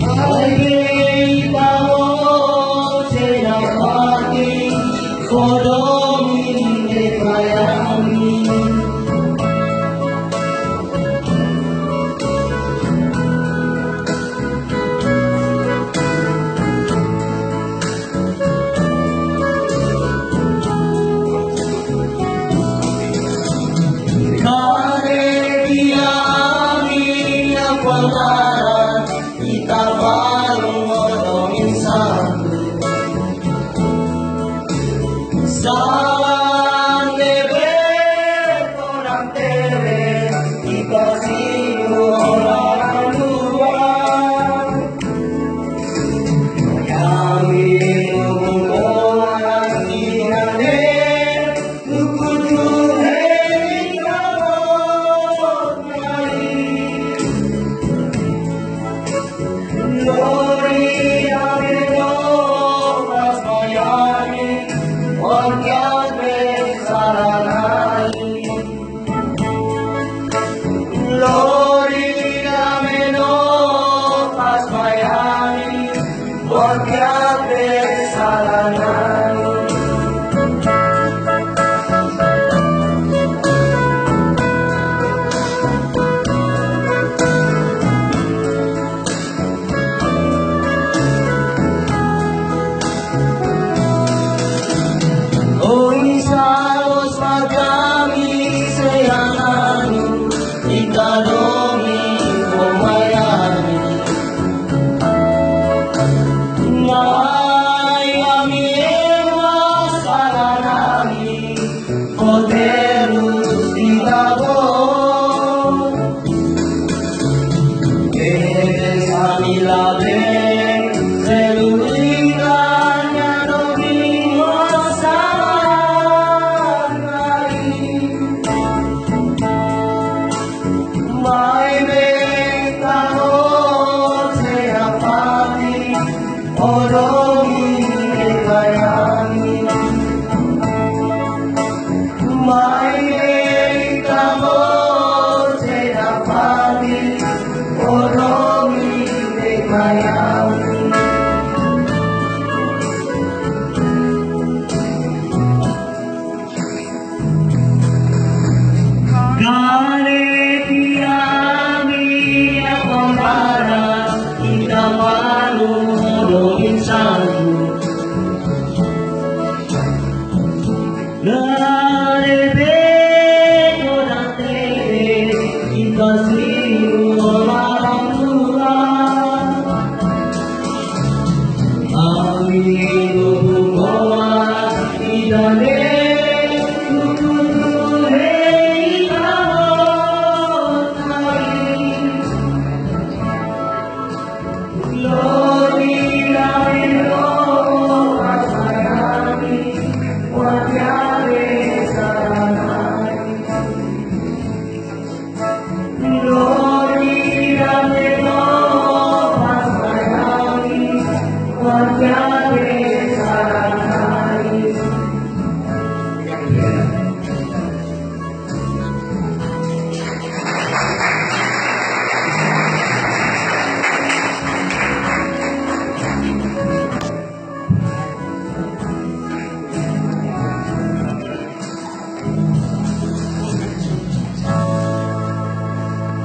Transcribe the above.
Ay tao senapati kodomi kayami kare diami apangara kita baru ngomongin Salam debe orang tebe dikasih orang luar kami hubungan dinane nukutu hei kabut Lori ameno asmayani Orchiate saranai Lori ameno asmayani Orchiate saranai Salos magami sayangani ikadomi kumayani Mayami emas saranami Koterus ditagor Kedes amilabe Selulikannya domingo Mai betano senapati odomi kayami Mai betano senapati odomi kayami Lord